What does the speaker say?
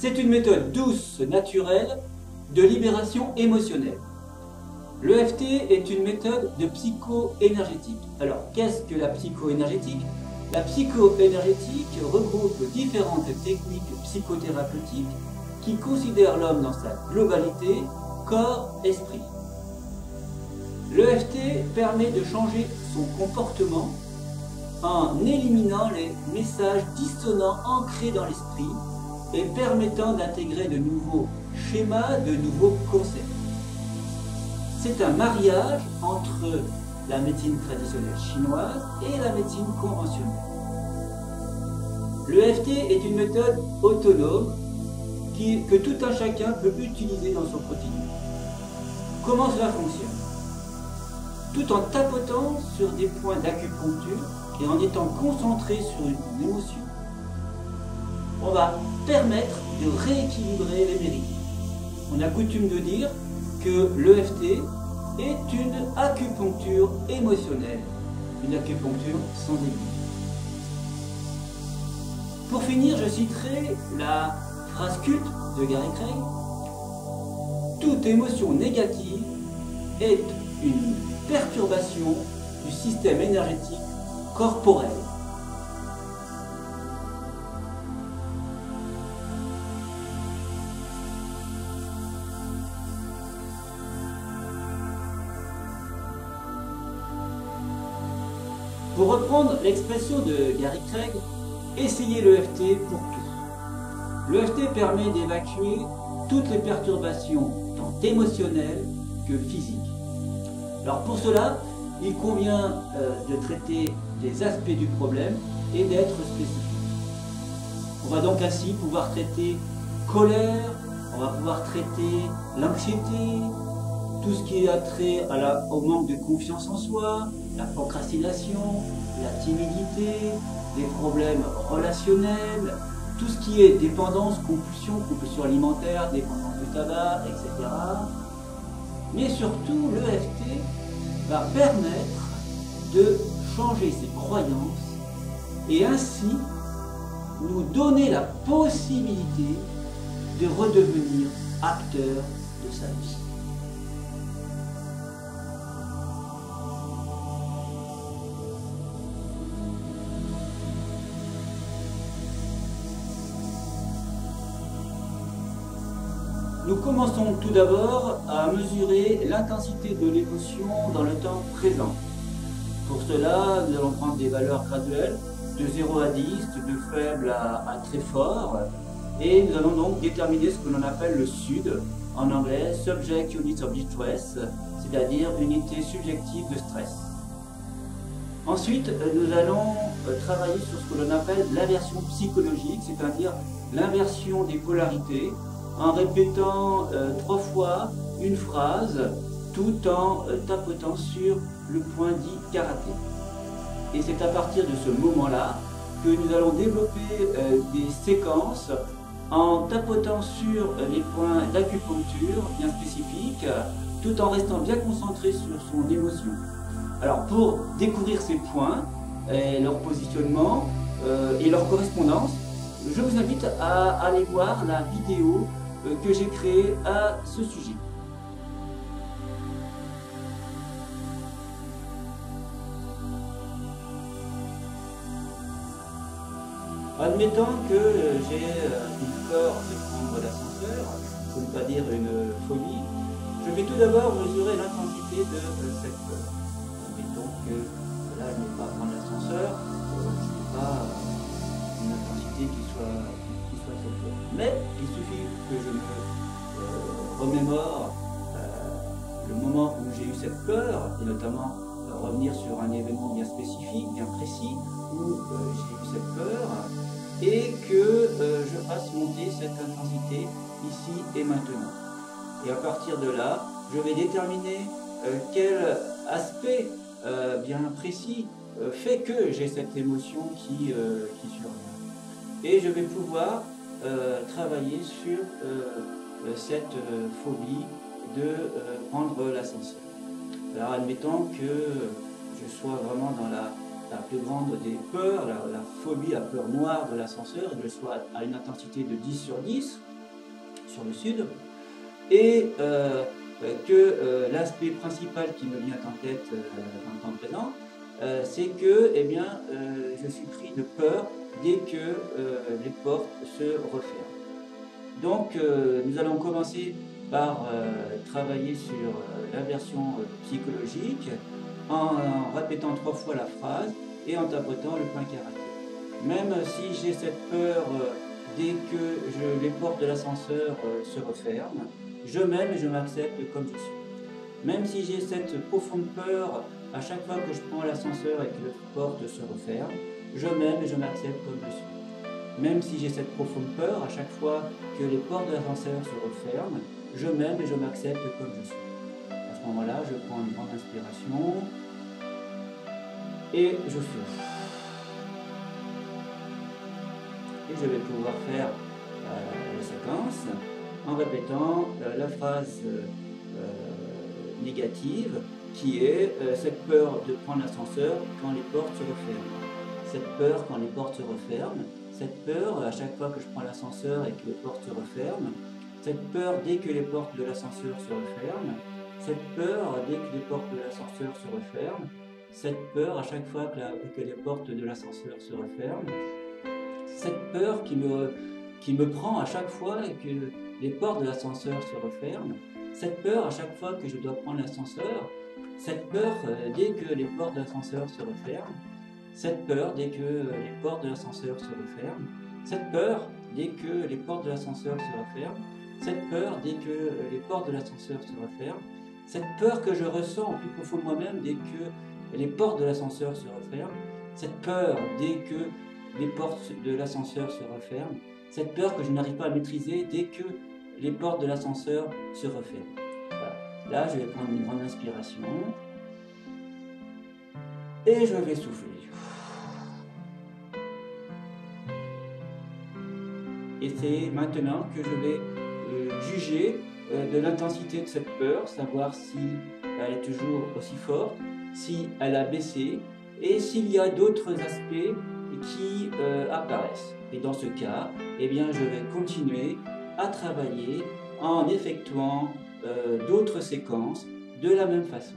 C'est une méthode douce, naturelle, de libération émotionnelle. L'EFT est une méthode de psycho-énergétique. Alors, qu'est-ce que la psycho-énergétique? La psycho-énergétique regroupe différentes techniques psychothérapeutiques qui considèrent l'homme dans sa globalité, corps-esprit. L'EFT permet de changer son comportement en éliminant les messages dissonants ancrés dans l'esprit et permettant d'intégrer de nouveaux schémas, de nouveaux concepts. C'est un mariage entre la médecine traditionnelle chinoise et la médecine conventionnelle. L'EFT est une méthode autonome que tout un chacun peut utiliser dans son quotidien. Comment cela fonctionne? Tout en tapotant sur des points d'acupuncture et en étant concentré sur une émotion, on va permettre de rééquilibrer les méridiens. On a coutume de dire que l'EFT est une acupuncture émotionnelle, une acupuncture sans aiguille. Pour finir, je citerai la phrase culte de Gary Craig: toute émotion négative est une perturbation du système énergétique corporel. Pour reprendre l'expression de Gary Craig, essayez l'EFT pour tout. L'EFT permet d'évacuer toutes les perturbations, tant émotionnelles que physiques. Alors pour cela, il convient de traiter des aspects du problème et d'être spécifique. On va donc ainsi pouvoir traiter colère, on va pouvoir traiter l'anxiété, tout ce qui a trait au manque de confiance en soi, la procrastination, la timidité, des problèmes relationnels, tout ce qui est dépendance, compulsion alimentaire, dépendance du tabac, etc. Mais surtout, l'EFT va permettre de changer ses croyances et ainsi nous donner la possibilité de redevenir acteur de sa vie. Nous commençons tout d'abord à mesurer l'intensité de l'émotion dans le temps présent. Pour cela, nous allons prendre des valeurs graduelles de 0 à 10, de faible à très fort, et nous allons donc déterminer ce que l'on appelle le SUD, en anglais Subject Unit of Distress, c'est-à-dire unité subjective de stress. Ensuite, nous allons travailler sur ce que l'on appelle l'inversion psychologique, c'est-à-dire l'inversion des polarités, en répétant 3 fois une phrase, tout en tapotant sur le point dit karaté. Et c'est à partir de ce moment-là que nous allons développer des séquences en tapotant sur les points d'acupuncture bien spécifiques, tout en restant bien concentré sur son émotion. Alors pour découvrir ces points, et leur positionnement et leur correspondance, je vous invite à aller voir la vidéo que j'ai créée à ce sujet. Admettant que j'ai une peur de prendre l'ascenseur, pour ne pas dire une phobie, je vais tout d'abord mesurer l'intensité de cette peur. Admettons que là je ne vais pas prendre l'ascenseur, je n'ai pas une intensité qui soit très forte. Mais il suffit que je me remémore le moment où j'ai eu cette peur, et notamment revenir sur un événement bien spécifique, bien précis, où j'ai eu cette peur, et que je fasse monter cette intensité ici et maintenant. Et à partir de là, je vais déterminer quel aspect bien précis fait que j'ai cette émotion qui survient. Et je vais pouvoir travailler sur cette phobie de prendre l'ascenseur. Alors admettons que je sois vraiment dans la plus grande des peurs, la phobie, la peur noire de l'ascenseur, et que je sois à une intensité de 10 sur 10, sur le sud, et que l'aspect principal qui me vient en tête dans le temps présent, c'est que je suis pris de peur dès que les portes se referment. Donc nous allons commencer par travailler sur l'inversion psychologique en répétant 3 fois la phrase et en tapotant le point caractère. Même si j'ai cette peur dès que les portes de l'ascenseur se referment, je m'aime et je m'accepte comme je suis. Même si j'ai cette profonde peur à chaque fois que je prends l'ascenseur et que les portes se referment, je m'aime et je m'accepte comme je suis. Même si j'ai cette profonde peur à chaque fois que les portes de l'ascenseur se referment, je m'aime et je m'accepte comme je suis. À ce moment-là, je prends une grande inspiration et je souffle. Et je vais pouvoir faire la séquence en répétant la phrase négative qui est cette peur de prendre l'ascenseur quand les portes se referment. Cette peur quand les portes se referment, cette peur à chaque fois que je prends l'ascenseur et que les portes se referment, cette peur dès que les portes de l'ascenseur se referment, cette peur dès que les portes de l'ascenseur se referment, cette peur à chaque fois que les portes de l'ascenseur se referment, cette peur qui me prend à chaque fois que les portes de l'ascenseur se referment, cette peur à chaque fois que je dois prendre l'ascenseur, cette peur dès que les portes de l'ascenseur se referment, cette peur dès que les portes de l'ascenseur se referment, cette peur dès que les portes de l'ascenseur se referment, cette peur dès que les portes de l'ascenseur se referment, cette peur que je ressens au plus profond de moi-même dès que les portes de l'ascenseur se referment, cette peur dès que les portes de l'ascenseur se referment, cette peur que je n'arrive pas à maîtriser dès que les portes de l'ascenseur se referment. Voilà. Là, je vais prendre une grande inspiration et je vais souffler. Et c'est maintenant que je vais juger de l'intensité de cette peur, savoir si elle est toujours aussi forte, si elle a baissé et s'il y a d'autres aspects qui apparaissent. Et dans ce cas, je vais continuer à travailler en effectuant d'autres séquences de la même façon.